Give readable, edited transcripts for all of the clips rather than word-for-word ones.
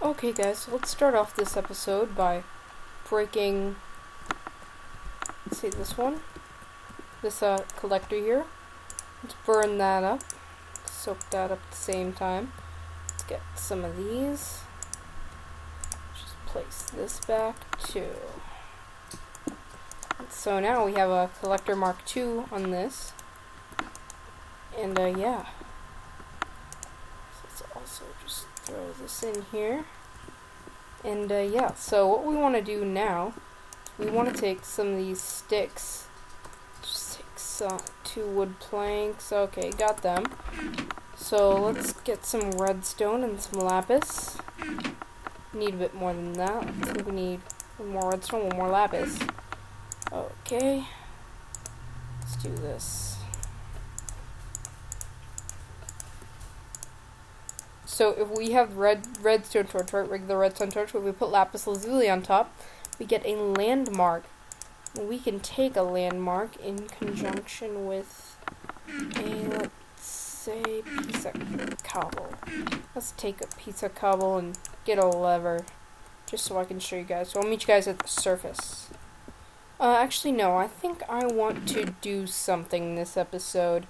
Okay guys, so let's start off this episode by breaking, let's see, this collector here. Let's burn that up, soak that up at the same time. Let's get some of these. Just place this back too. So now we have a collector Mark II on this. And yeah. So let's also just throw this in here. And yeah, so what we want to do now, we want to take some of these sticks. Just take some 2 wood planks. Okay, got them. So let's get some redstone and some lapis. Need a bit more than that. I think we need 1 more redstone, 1 more lapis. Okay. Let's do this. So if we have redstone torch, right, regular redstone torch, if we put lapis lazuli on top, we get a landmark. We can take a landmark in conjunction with a, let's say, piece of cobble. Let's take a piece of cobble and get a lever, just so I can show you guys. So I'll meet you guys at the surface. Actually, no, I think I want to do something this episode.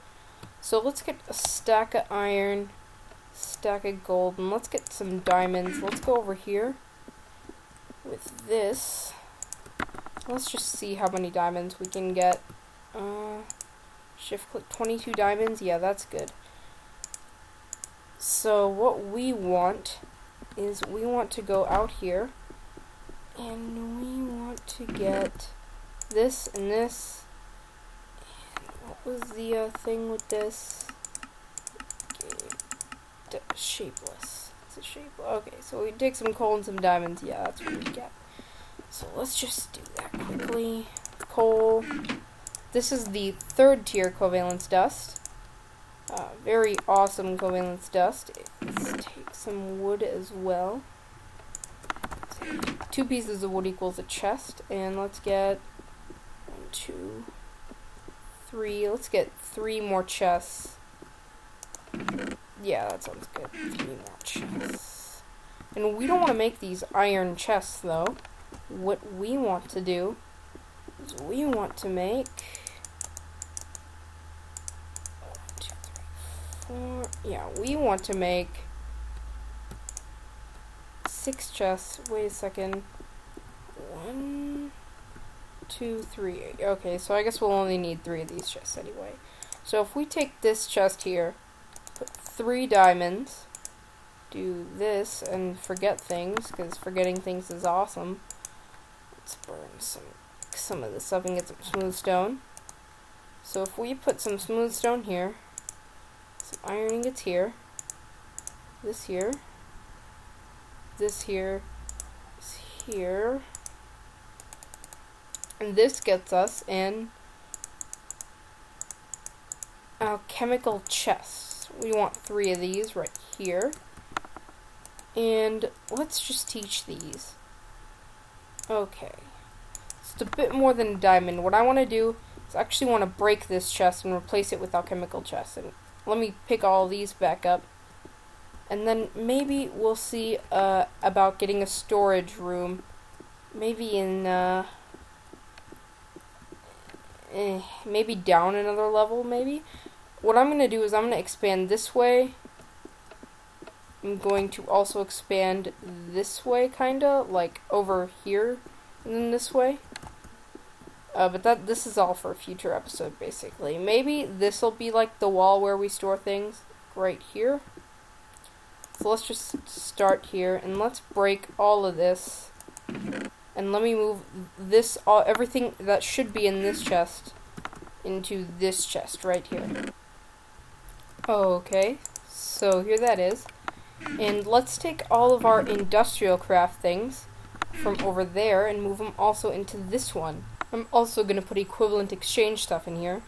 So let's get a stack of iron, stack of gold, and let's get some diamonds. Let's go over here with this. Let's just see how many diamonds we can get. Shift click 22 diamonds. Yeah, that's good. So what we want is we want to go out here and we want to get this and this. And what was the thing with this? Shapeless. It's a shapeless. Okay, so we take some coal and some diamonds. Yeah, that's what we get. So let's just do that quickly. Coal. This is the 3rd tier covalence dust. Very awesome covalence dust. Let's take some wood as well. 2 pieces of wood equals a chest. And let's get 1, 2, 3. Let's get 3 more chests. Yeah, that sounds good. 3 more chests. And we don't want to make these iron chests, though. What we want to do is we want to make 1, 2, 3, 4. Yeah, we want to make 6 chests. Wait a second. 1, 2, 3. Okay, so I guess we'll only need 3 of these chests anyway. So if we take this chest here, put 3 diamonds, do this, and forget things, because forgetting things is awesome. Let's burn some of this up and get some smooth stone. So if we put some smooth stone here, some iron ingots here, this here, this here, this here, and this gets us in chemical chests. We want 3 of these right here. And let's just teach these. Okay. It's a bit more than a diamond. What I want to do is actually want to break this chest and replace it with alchemical chests. And let me pick all these back up. And then maybe we'll see about getting a storage room. Maybe in maybe down another level, maybe. What I'm going to do is I'm going to expand this way. I'm going to also expand this way, kinda, like over here, and then this way. But this is all for a future episode, basically. Maybe this will be like the wall where we store things, right here. So let's just start here, and let's break all of this. And let me move this, everything that should be in this chest, into this chest right here. Okay, so here that is. And let's take all of our industrial craft things from over there and move them also into this one. I'm also going to put equivalent exchange stuff in here.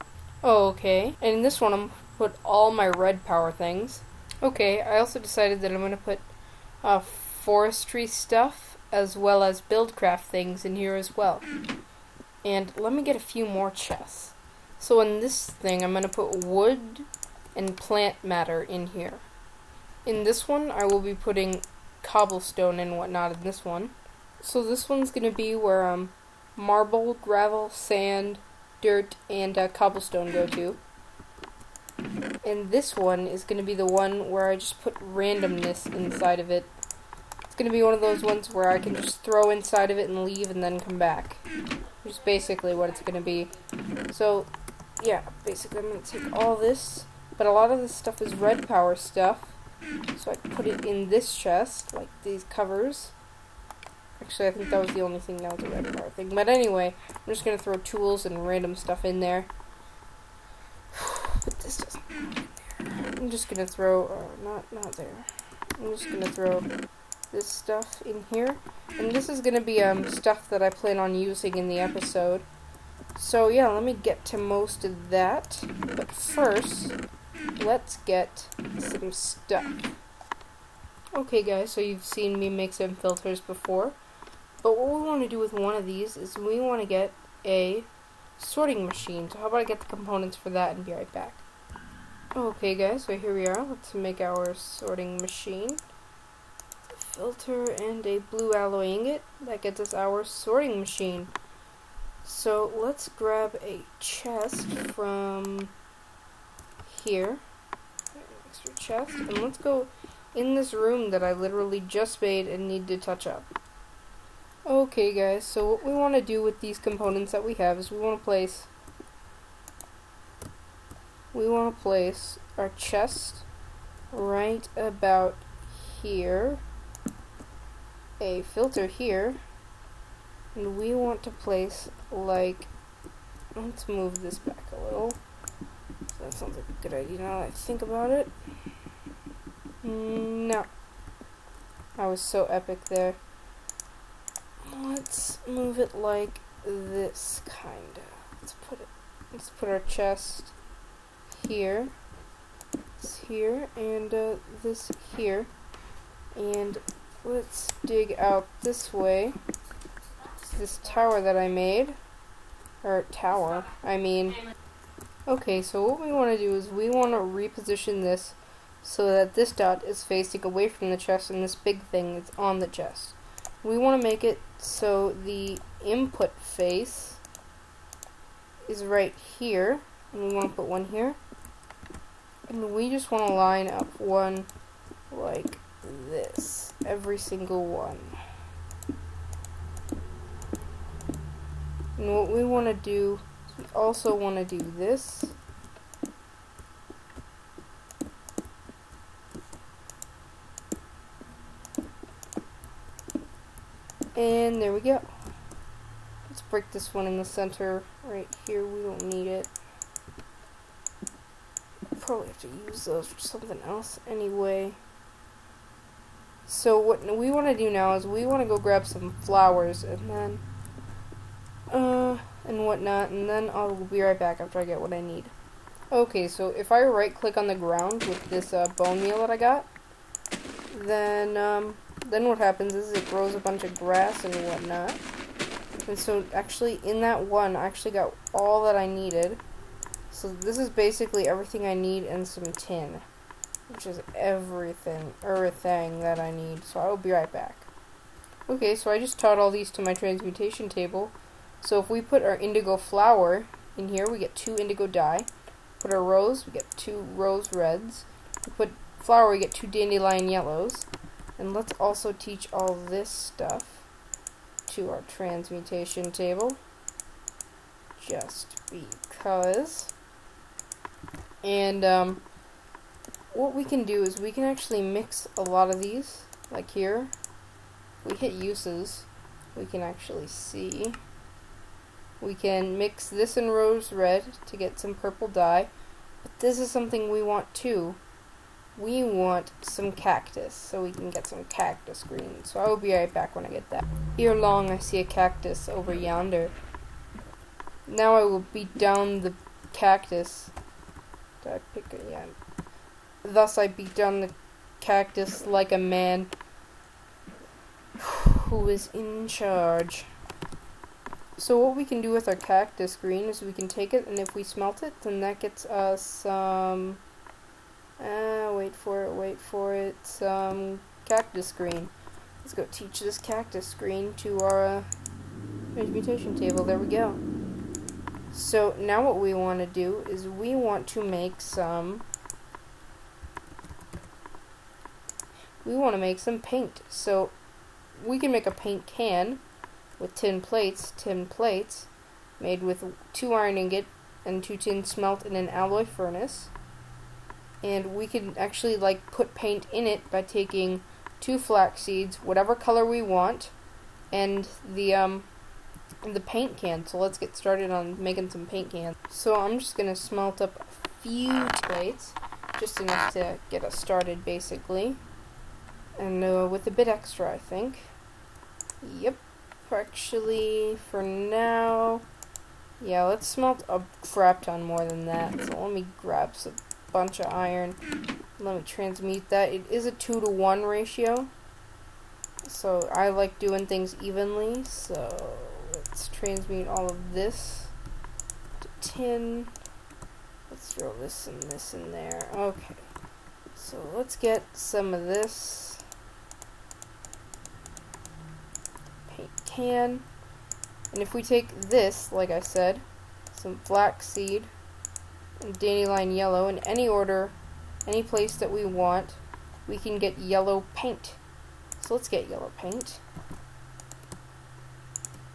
Okay, and in this one I'm going to put all my red power things. Okay, I also decided that I'm going to put forestry stuff as well as buildcraft things in here as well. And let me get a few more chests. So in this thing I'm going to put wood and plant matter in here. In this one, I will be putting cobblestone and whatnot in this one. So this one's going to be where marble, gravel, sand, dirt, and cobblestone go to. And this one is going to be the one where I just put randomness inside of it. It's going to be one of those ones where I can just throw inside of it and leave and then come back. Which is basically what it's going to be. So, yeah, basically I'm going to take all this, but a lot of this stuff is red power stuff. So I put it in this chest, like these covers. Actually, I think that was the only thing that was a red power thing. But anyway, I'm just going to throw tools and random stuff in there. But this doesn't go in there. I'm just going to throw, not there. I'm just going to throw this stuff in here. And this is going to be stuff that I plan on using in the episode. So yeah, let me get to most of that. But first, let's get some stuff. Okay guys, so you've seen me make some filters before. But what we want to do with one of these is we want to get a sorting machine. So how about I get the components for that and be right back. Okay guys, so here we are. Let's make our sorting machine. A filter and a blue alloy ingot. That gets us our sorting machine. So let's grab a chest from here. Extra chest. And let's go in this room that I literally just made and need to touch up. Okay guys, so what we want to do with these components that we have is we want to place our chest right about here, a filter here, and we want to place like, let's move this back a little. That sounds like a good idea now that I think about it. No. I was so epic there. Let's move it like this, kinda. Let's put our chest here, this here, and this here. And let's dig out this way. It's this tower that I made. Or tower, I mean. Okay, so what we want to do is we want to reposition this so that this dot is facing away from the chest and this big thing is on the chest. We want to make it so the input face is right here, and we want to put one here. And we just want to line up one like this, every single one. And what we want to do is we also want to do this. And there we go. Let's break this one in the center right here. We don't need it. Probably have to use those for something else anyway. So what we want to do now is we want to go grab some flowers and then and whatnot, and then I'll be right back after I get what I need. Okay, so if I right click on the ground with this bone meal that I got, then what happens is it grows a bunch of grass and whatnot. And so actually in that one I actually got all that I needed. So this is basically everything I need and some tin, which is everything that I need. So I will be right back. Okay, so I just taught all these to my transmutation table. So if we put our indigo flower in here, we get 2 indigo dye. Put our rose, we get 2 rose reds. We put flower, we get 2 dandelion yellows. And let's also teach all this stuff to our transmutation table, just because. And what we can do is we can actually mix a lot of these, like here. If we hit uses, we can actually see. We can mix this in rose red to get some purple dye, but this is something we want too. We want some cactus, so we can get some cactus green. So I will be right back when I get that. Ere long, I see a cactus over yonder. Now I will beat down the cactus. Did I pick it? Yeah. Thus I beat down the cactus like a man who is in charge. So what we can do with our cactus green is we can take it, and if we smelt it, then that gets us some... wait for it, some cactus green. Let's go teach this cactus green to our transmutation table. There we go. So now what we want to do is we want to make some paint. So we can make a paint can with tin plates made with 2 iron ingot and 2 tin smelt in an alloy furnace. And we can actually like put paint in it by taking 2 flax seeds, whatever color we want, and the paint can. So let's get started on making some paint cans. So I'm just gonna smelt up a few plates, just enough to get us started basically, and with a bit extra I think. Yep, actually for now, yeah, let's smelt a crap ton more than that. So let me grab a bunch of iron. Let me transmute that. It is a 2-to-1 ratio, so I like doing things evenly. So let's transmute all of this to tin. Let's throw this in there. Okay, so let's get some of this paint can. And if we take this, like I said, some flaxseed and dandelion yellow in any order, any place that we want, we can get yellow paint. So let's get yellow paint.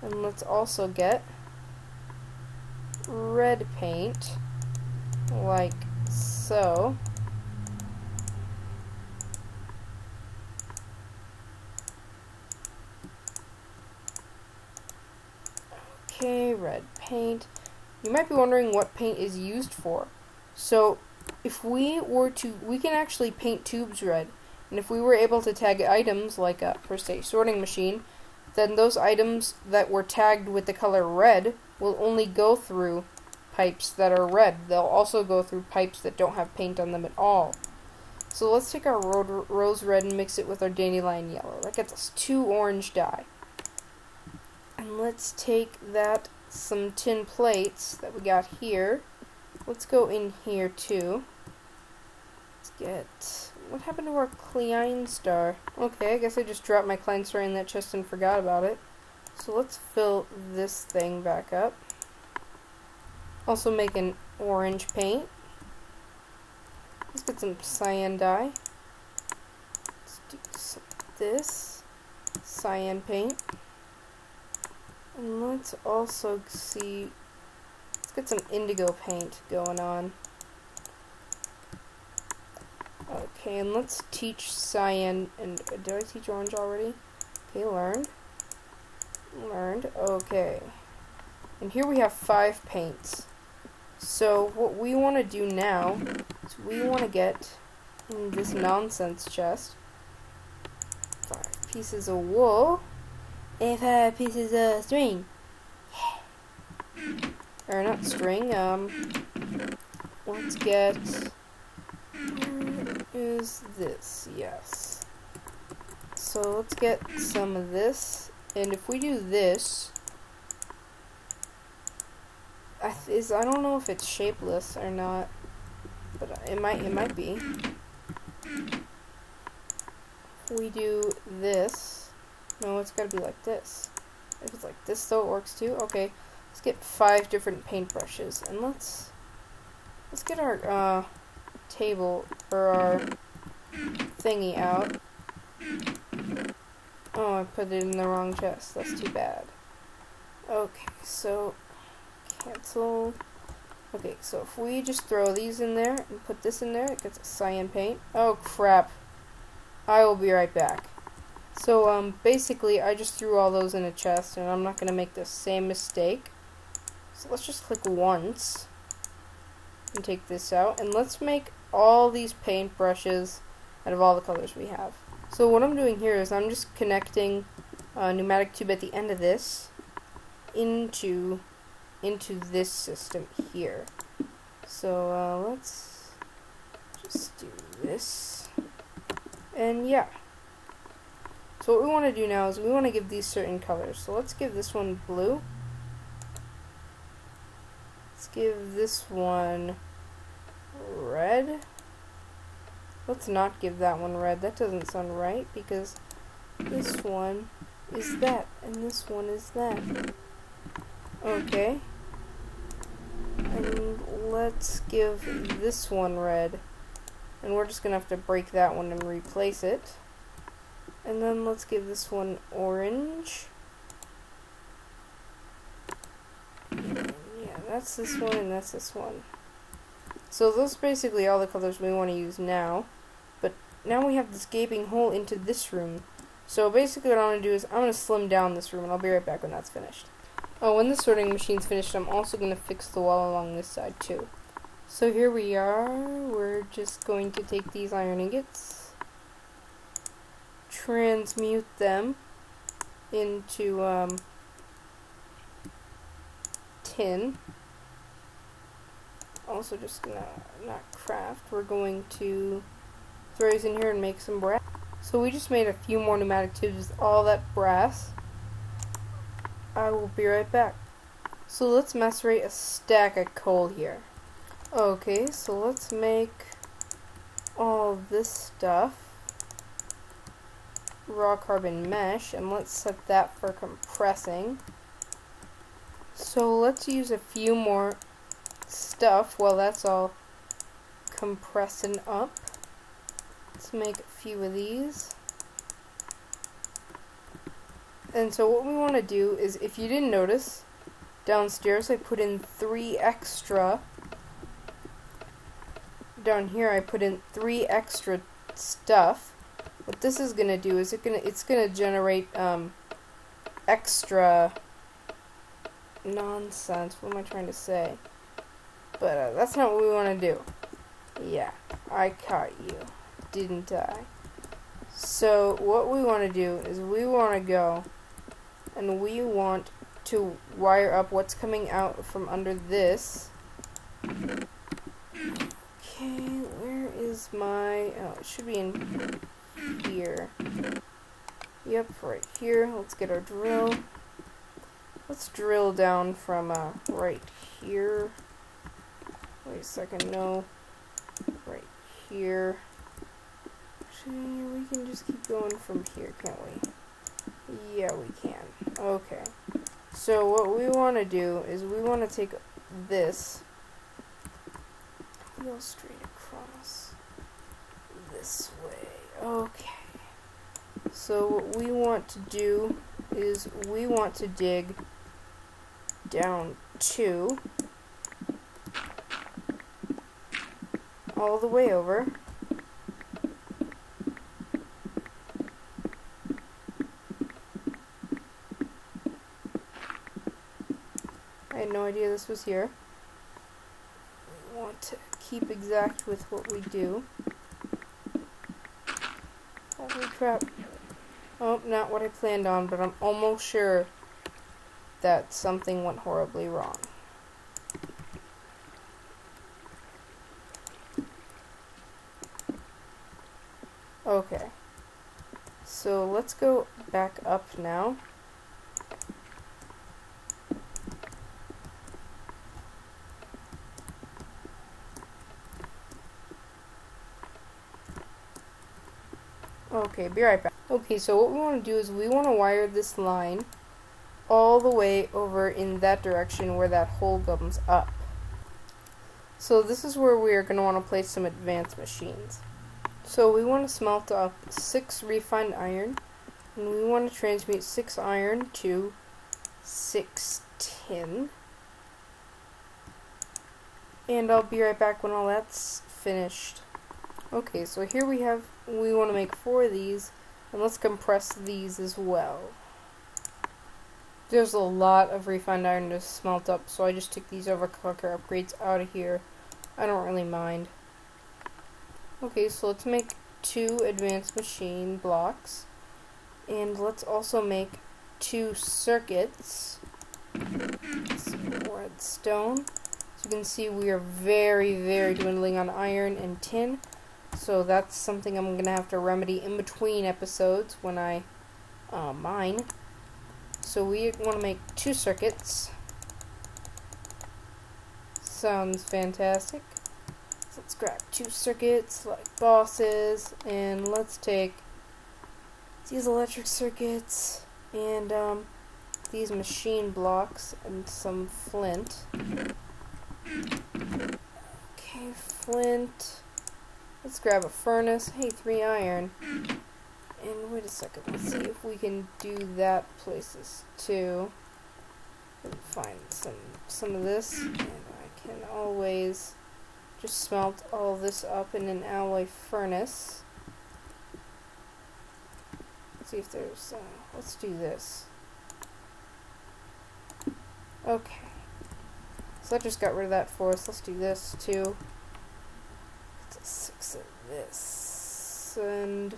And let's also get red paint, like so. Okay, red paint. You might be wondering what paint is used for. So if we can actually paint tubes red. And if we were able to tag items like a, per se, sorting machine, then those items that were tagged with the color red will only go through pipes that are red. They'll also go through pipes that don't have paint on them at all. So let's take our rose red and mix it with our dandelion yellow. That gets us 2 orange dye. And let's take some tin plates that we got here. Let's go in here too. Let's get, what happened to our Klein star? Okay, I guess I just dropped my Klein star in that chest and forgot about it. So let's fill this thing back up. Also make an orange paint. Let's get some cyan dye. Let's do this cyan paint. And let's also let's get some indigo paint going on. Okay, and let's teach cyan, and did I teach orange already? Okay, learned. Okay. And here we have 5 paints. So what we want to do now is we want to get in this nonsense chest 5 pieces of wool and 5 pieces of string. Or not string, let's get, where is this? Yes. So let's get some of this, and if we do this, I don't know if it's shapeless or not, but it might be. If we do this, no, it's gotta be like this. If it's like this though, it works too. Okay, let's get 5 different paintbrushes, and let's get our table, or our thingy out. Oh, I put it in the wrong chest. That's too bad. Okay, so cancel. Okay, so if we just throw these in there and put this in there, it gets a cyan paint. Oh crap. I will be right back. So basically I just threw all those in a chest, and I'm not going to make the same mistake. So let's just click once and take this out, and let's make all these paint brushes out of all the colors we have. So what I'm doing here is I'm just connecting a pneumatic tube at the end of this into this system here. So let's just do this, and yeah. So what we want to do now is we want to give these certain colors. So let's give this one blue. Let's give this one red. Let's not give that one red. That doesn't sound right, because This one is that, and this one is that. Okay. And let's give this one red. And we're just gonna have to break that one and replace it. And then let's give this one orange. And yeah, that's this one and that's this one. So those are basically all the colors we want to use now. But now we have this gaping hole into this room. So basically what I'm going to do is I'm going to slim down this room, and I'll be right back when that's finished. Oh, when the sorting machine's finished, I'm also going to fix the wall along this side too. So here we are. We're just going to take these iron ingots, transmute them into tin. Also just gonna not craft. We're going to throw these in here and make some brass. So we just made a few more pneumatic tubes with all that brass. I will be right back. So let's macerate a stack of coal here. Okay, so let's make all this stuff raw carbon mesh, and let's set that for compressing. So let's use a few more stuff while that's all compressing up. Let's make a few of these. And so what we want to do is, if you didn't notice, downstairs I put in 3 extra. Down here I put in 3 extra stuff. What this is gonna do is it's gonna generate extra nonsense. What am I trying to say? But that's not what we want to do. Yeah, I caught you, didn't I? So what we want to do is we want to go and we want to wire up what's coming out from under this. Okay, where is my... oh, it should be in here. Yep, right here. Let's get our drill. Let's drill down from right here. Wait a second, no. Right here. Actually, we can just keep going from here, can't we? Yeah, we can. Okay. So what we want to do is we want to take this, go straight across this way. Okay. So what we want to do is we want to dig down 2 all the way over. I had no idea this was here. We want to keep exact with what we do. Holy crap. Oh, not what I planned on, but I'm almost sure that something went horribly wrong. Okay. So let's go back up now. Okay, be right back. Okay, so what we want to do is we want to wire this line all the way over in that direction where that hole comes up. So this is where we are going to want to place some advanced machines. So we want to smelt up 6 refined iron, and we want to transmute 6 iron to 6 tin. And I'll be right back when all that's finished. Okay, so here we want to make 4 of these, and let's compress these as well. There's a lot of refined iron to smelt up, so I just took these overclocker upgrades out of here. I don't really mind. Okay, so let's make 2 advanced machine blocks, and let's also make 2 circuits. Some redstone. As you can see, we are very, very dwindling on iron and tin. So that's something I'm going to have to remedy in between episodes when I mine. So we want to make 2 circuits. Sounds fantastic. So let's grab 2 circuits like bosses, and let's these electric circuits, and these machine blocks, and some flint. Okay, flint. Let's grab a furnace. Hey, 3 iron. And wait a second, let's see if we can do that places too. Find some of this, and I can always just smelt all this up in an alloy furnace. Let's see if there's, let's do this. Okay. So that just got rid of that for us. Let's do this too. Let's 6 of this. And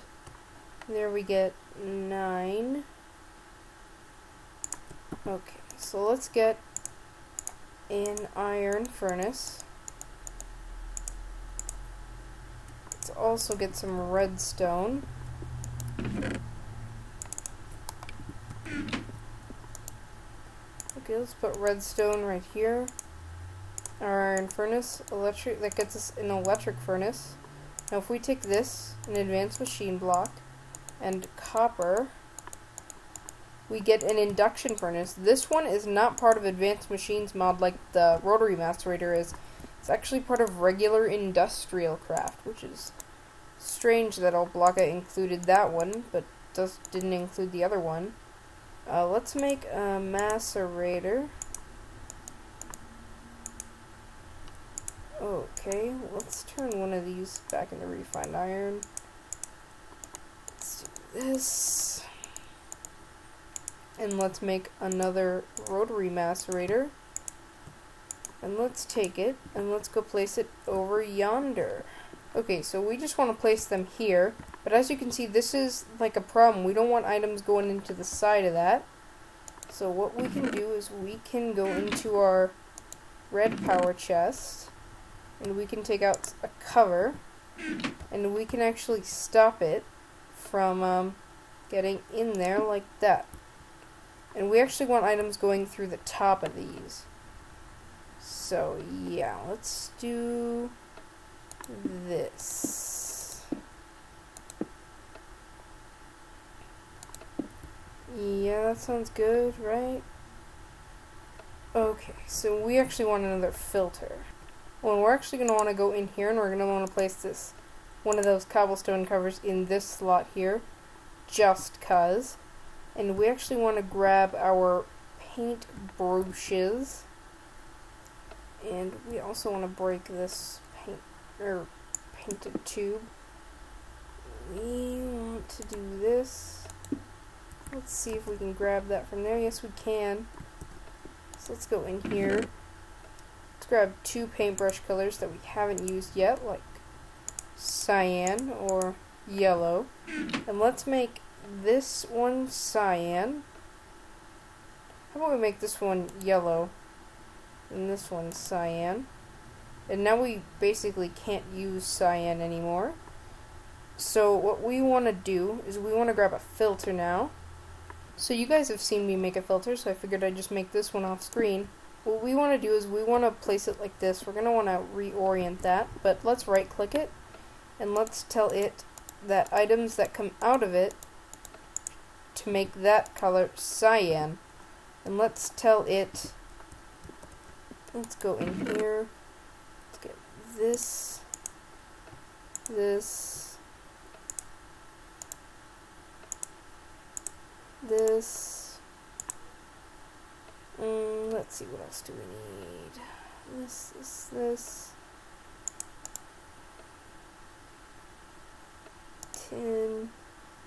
there we get 9. Okay, so let's get an iron furnace. Let's also get some redstone. Okay, let's put redstone right here. Our iron furnace, electric, that gets us an electric furnace. Now if we take this, an advanced machine block, and copper, we get an induction furnace. This one is not part of advanced machines mod like the rotary macerator is. It's actually part of regular industrial craft, which is strange that Blocka included that one, but didn't include the other one. Let's make a macerator. Okay, let's turn one of these back into refined iron. Let's do this. And let's make another rotary macerator. And let's take it, and let's go place it over yonder. Okay, so we just want to place them here, but as you can see, this is like a problem. We don't want items going into the side of that. So what we can do is we can go into our red power chest, and we can take out a cover, and we can actually stop it from getting in there like that. And we actually want items going through the top of these. So yeah, let's do this. Yeah, that sounds good, right? Okay, so we actually want another filter. Well, we're actually going to want to go in here, and we're going to want to place one of those cobblestone covers in this slot here, just 'cause. And we actually want to grab our paint brushes. And we also want to break this painted tube. We want to do this. Let's see if we can grab that from there. Yes, we can. So let's go in here. Let's grab 2 paintbrush colors that we haven't used yet, like cyan or yellow. And let's make this one cyan. How about we make this one yellow? And this one's cyan. And now we basically can't use cyan anymore. So what we want to do is we want to grab a filter now. So you guys have seen me make a filter, so I figured I'd just make this one off screen. What we want to do is we want to place it like this. We're going to want to reorient that, but let's right click it and let's tell it that items that come out of it to make that color cyan. And let's tell it, let's go in here, let's get this, this, this, let's see, what else do we need? This, tin,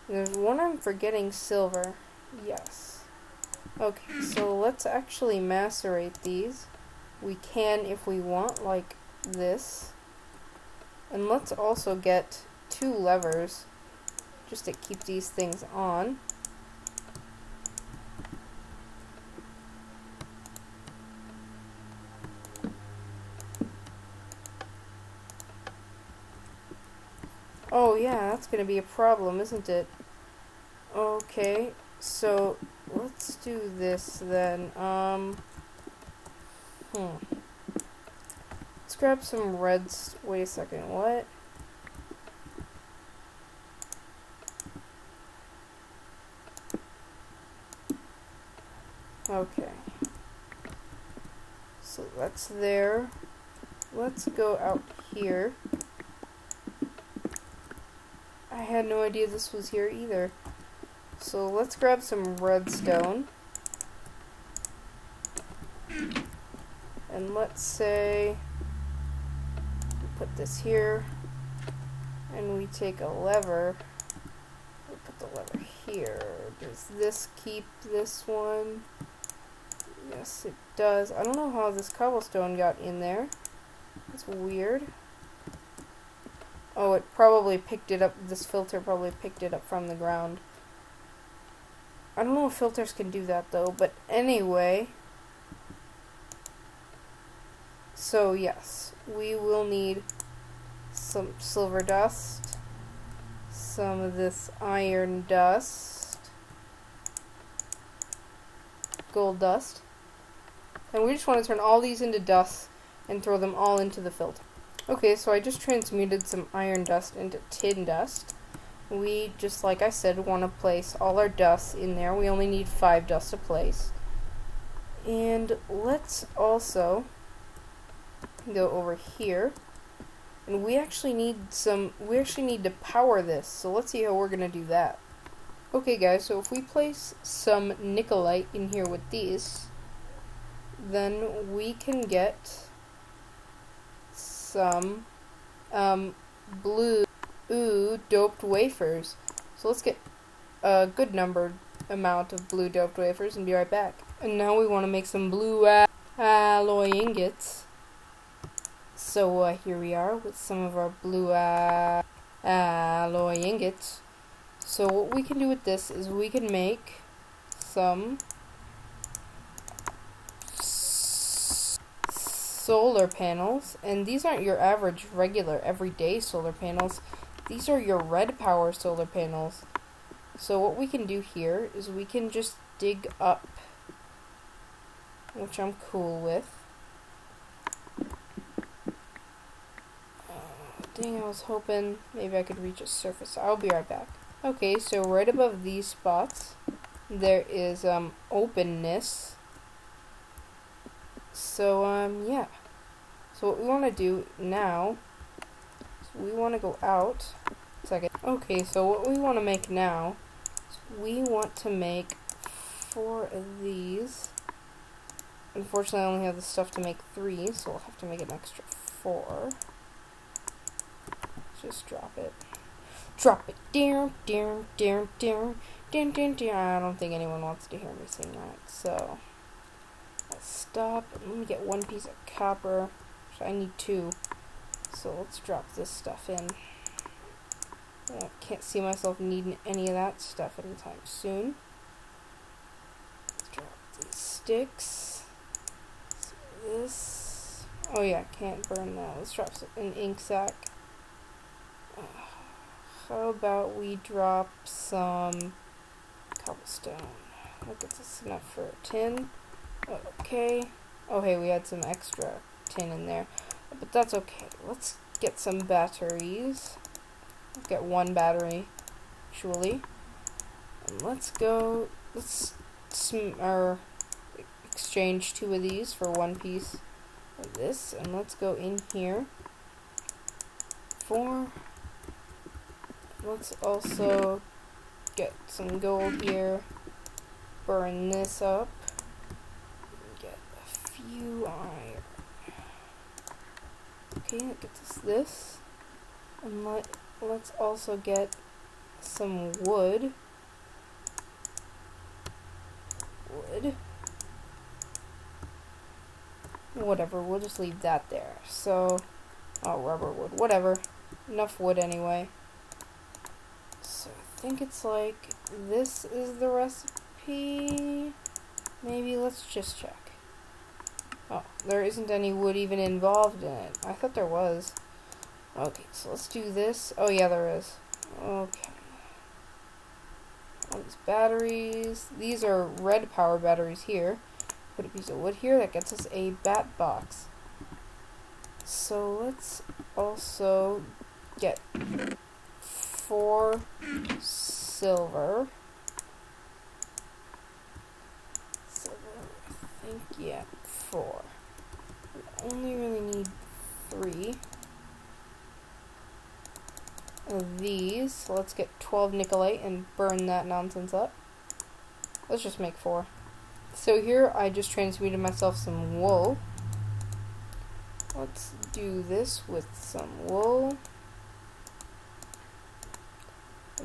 there's one I'm forgetting, silver, yes. Okay, so let's actually macerate these. We can if we want, like this. And let's also get 2 levers just to keep these things on. Oh yeah, that's gonna be a problem, isn't it? Okay, so let's do this then. Let's grab some reds. Wait a second, what? Okay. So that's there. Let's go out here. I had no idea this was here either. So let's grab some redstone. And let's say we put this here. And we take a lever. We put the lever here. Does this keep this one? Yes, it does. I don't know how this cobblestone got in there. It's weird. Oh, it probably picked it up. This filter probably picked it up from the ground. I don't know if filters can do that though, but anyway. So yes, we will need some silver dust, some of this iron dust, gold dust, and we just want to turn all these into dust and throw them all into the filter. Okay, so I just transmuted some iron dust into tin dust. We, just like I said, want to place all our dust in there. We only need 5 dust to place. And let's also go over here. And we actually need to power this. So let's see how we're going to do that. Okay guys, so if we place some nickelite in here with these, then we can get some blue doped wafers. So let's get a good amount of blue doped wafers and be right back. And now we want to make some blue alloy ingots. So here we are with some of our blue alloy ingots. So what we can do with this is we can make some solar panels, and these aren't your average regular everyday solar panels. These are your red power solar panels. So what we can do here is we can just dig up, which I'm cool with. Dang, I was hoping maybe I could reach a surface. I'll be right back. Okay, so right above these spots there is openness. So yeah. So what we want to do now is we want to go out. Okay, so what we want to make now is we want to make 4 of these. Unfortunately, I only have the stuff to make 3, so we'll have to make an extra 4. Just drop it. Drop it. Down, down, down, down, down, down, down. I don't think anyone wants to hear me sing that, so let's stop. Let me get 1 piece of copper. I need 2. So let's drop this stuff in. I can't see myself needing any of that stuff anytime soon. Let's drop these sticks. So this. Oh yeah, can't burn that. Let's drop an ink sac. How about we drop some cobblestone? That gets us enough for a tin. Okay. Oh hey, we had some extra tin in there, but that's okay. Let's get some batteries. Let's get 1 battery, actually. And let's exchange 2 of these for 1 piece of this, and let's go in here. 4. Let's also get some gold here. Burn this up. Get a few iron. Okay, that gets us this. And let's also get some wood. Whatever, we'll just leave that there. So, rubber wood, whatever. Enough wood anyway. So I think it's like this is the recipe. Maybe let's just check. Oh, there isn't any wood even involved in it. I thought there was. Okay, so let's do this. Oh yeah, there is. Okay. All these batteries. These are red power batteries here. Put a piece of wood here. That gets us a bat box. So let's also get 4 silver. think, yeah, 4. We only really need 3 of these. So let's get 12 nickelite and burn that nonsense up. Let's just make 4. So here I just transmuted myself some wool. Let's do this with some wool.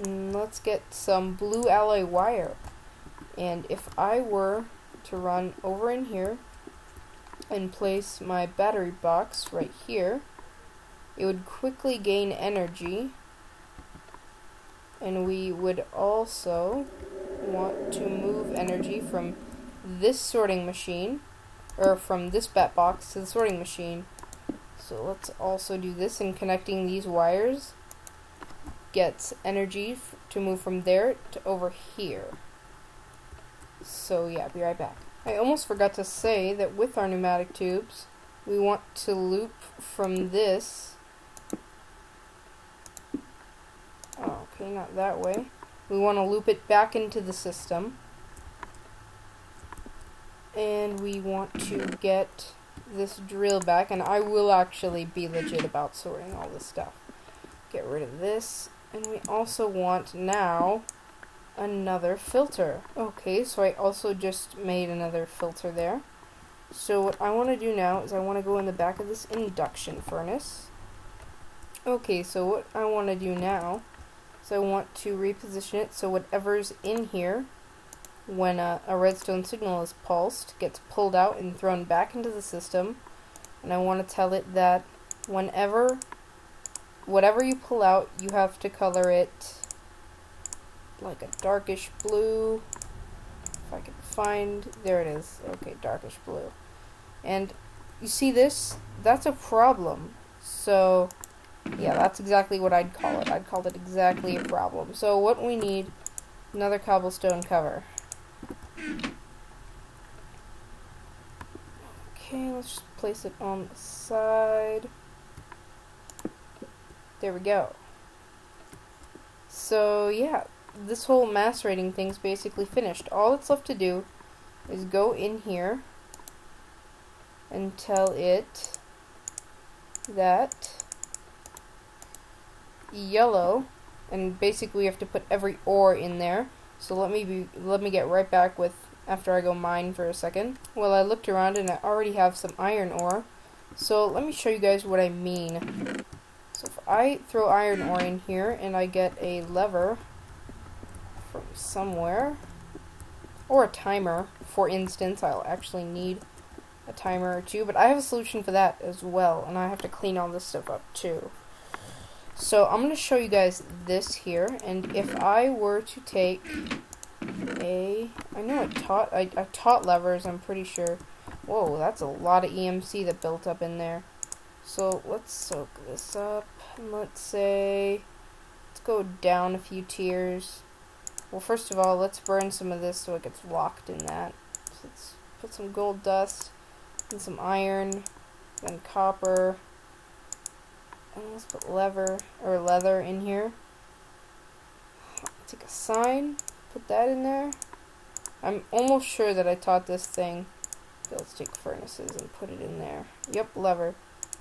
And let's get some blue alloy wire. And if I were to run over in here and place my battery box right here, it would quickly gain energy. And we would also want to move energy from this sorting machine, or from this bat box to the sorting machine. So let's also do this, and connecting these wires gets energy to move from there to over here. So yeah, be right back. I almost forgot to say that with our pneumatic tubes, we want to loop from this. Oh, okay, not that way. We want to loop it back into the system. And we want to get this drill back, and I will actually be legit about sorting all this stuff. Get rid of this, and we also want now another filter. Okay, so I also just made another filter there. So what I want to do now is I want to go in the back of this induction furnace. Okay, so what I want to do now is I want to reposition it so whatever's in here when a redstone signal is pulsed gets pulled out and thrown back into the system. And I want to tell it that whatever you pull out, you have to color it like a darkish blue. If I can find, there it is. Okay, darkish blue. And you see this? That's a problem. So yeah, that's exactly what I'd call it. I'd call it exactly a problem. So what we need, another cobblestone cover. Okay, let's just place it on the side. There we go. So yeah, this whole mass rating thing's basically finished. All that's left to do is go in here and tell it that yellow, and basically we have to put every ore in there. So let me get right back with after I go mine for a second. Well, I looked around and I already have some iron ore. So let me show you guys what I mean. So if I throw iron ore in here and I get a lever from somewhere, or a timer, for instance, I'll actually need a timer or two, but I have a solution for that as well, and I have to clean all this stuff up too. So I'm going to show you guys this here, and if I were to take I taught levers, I'm pretty sure. Whoa, that's a lot of EMC that built up in there. So let's soak this up, and let's go down a few tiers. Well, first of all, let's burn some of this so it gets locked in that. So let's put some gold dust and some iron, then copper. And let's put leather in here. Take a sign, put that in there. I'm almost sure that I taught this thing. Okay, let's take furnaces and put it in there. Yep, lever.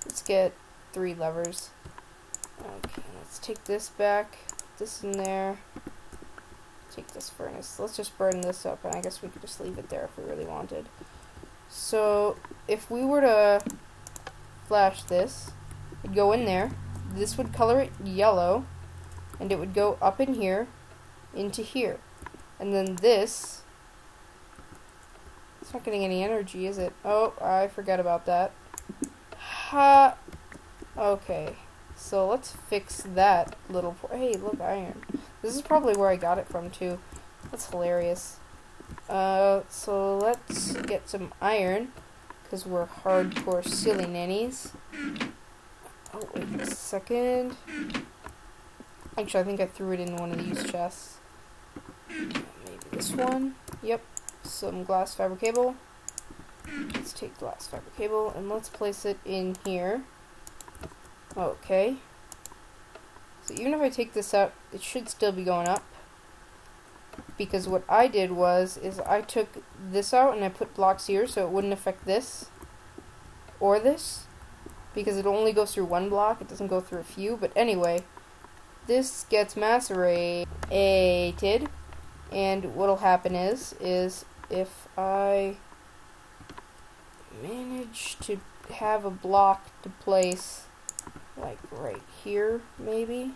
Let's get 3 levers. Okay, let's take this back, put this in there. Take this furnace. Let's just burn this up, and I guess we could just leave it there if we really wanted. So if we were to flash this, it'd go in there, this would color it yellow, and it would go up in here into here, and then this, it's not getting any energy, is it? Oh, I forgot about that. Ha! Okay, so let's fix that little hey, look, iron. This is probably where I got it from too. That's hilarious. So let's get some iron, because we're hardcore silly nannies. Oh, wait a second. Actually, I think I threw it in one of these chests. Maybe this one. Yep. Some glass fiber cable. Let's take glass fiber cable and let's place it in here. Okay. So even if I take this out, it should still be going up. because what I did is I took this out and I put blocks here so it wouldn't affect this or this, because it only goes through one block, it doesn't go through a few. But anyway, this gets macerated, and what'll happen is if I manage to have a block to place like right here, maybe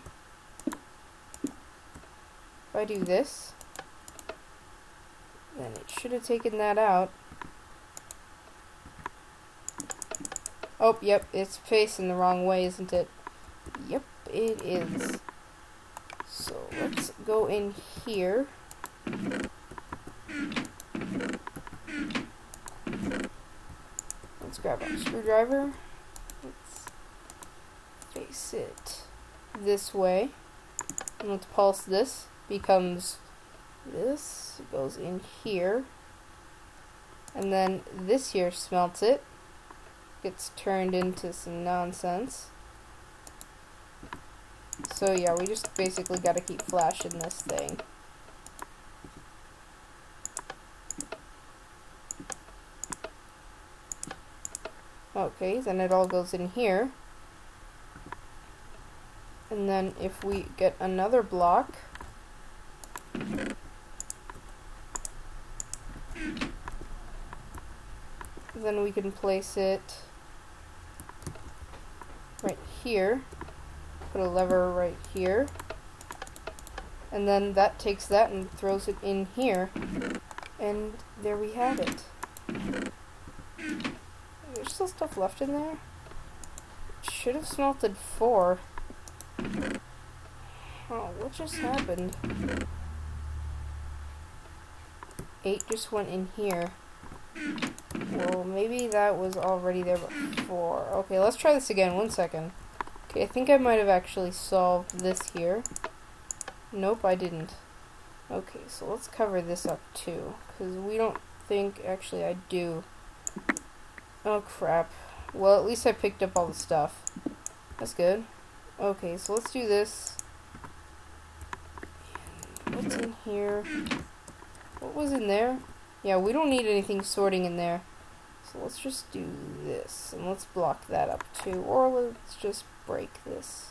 if I do this, then it should have taken that out. Oh, yep, it's facing the wrong way, isn't it? Yep, it is. So let's go in here. Let's grab our screwdriver. Let's face it this way. And let's pulse this. Becomes this. It goes in here. And then this here smelts it. Gets turned into some nonsense. So yeah, we just basically gotta keep flashing this thing. Okay, then it all goes in here. And then if we get another block, then we can place it right here. Put a lever right here. And then that takes that and throws it in here. And there we have it. There's still stuff left in there. It should have smelted 4. Oh, what just happened? 8 just went in here. Well, maybe that was already there before. Okay, let's try this again. 1 second. Okay, I think I might have actually solved this here. Nope, I didn't. Okay, so let's cover this up too, because we don't think, actually I do. Oh crap. Well, at least I picked up all the stuff. That's good. Okay, so let's do this. What's in here? What was in there? Yeah, we don't need anything sorting in there. So let's just do this, and let's block that up too, or let's just break this.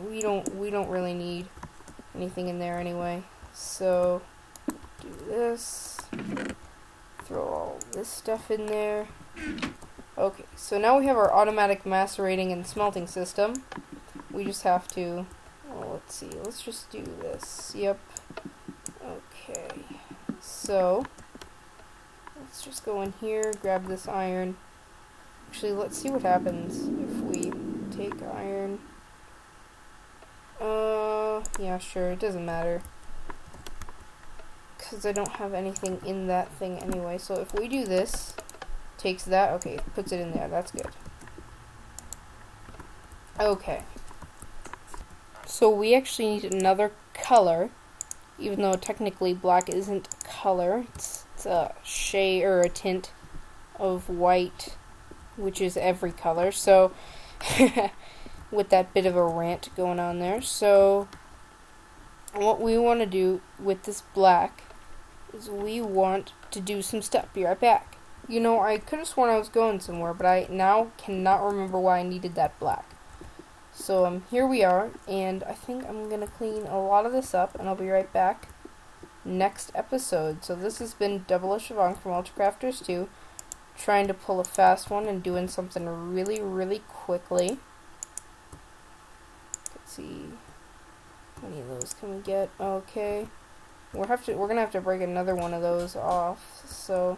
We don't really need anything in there anyway. So do this. Throw all this stuff in there. Okay, so now we have our automatic macerating and smelting system. We just have to, well, let's see, let's just do this. Yep. Okay. So let's just go in here, grab this iron. Actually, let's see what happens if we take iron. Yeah, sure, it doesn't matter, because I don't have anything in that thing anyway. So if we do this, takes that, okay, puts it in there, that's good. Okay. So we actually need another color, even though technically black isn't a color. It's a shade or a tint of white, which is every color. So with that bit of a rant going on there. So what we want to do with this black is we want to do some stuff. Be right back. You know, I could have sworn I was going somewhere, but I now cannot remember why I needed that black. So here we are, and I think I'm going to clean a lot of this up, and I'll be right back next episode. So this has been 00Shivang from Ultracrafters 2, trying to pull a fast one and doing something really, really quickly. Let's see, how many of those can we get? Okay, we're gonna have to break another one of those off. So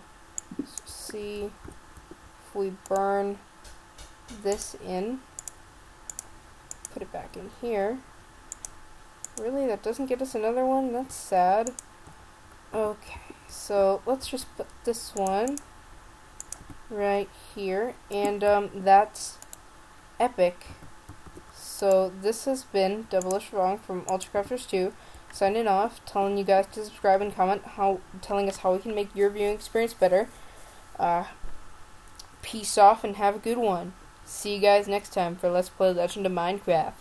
let's see if we burn this in. Put it back in here. Really, that doesn't get us another one? That's sad. Okay, so let's just put this one right here, and that's epic. So this has been 00Shivang from Ultracrafters 2, signing off, telling you guys to subscribe and comment, telling us how we can make your viewing experience better. Peace off and have a good one. See you guys next time for Let's Play Legend of Minecraft.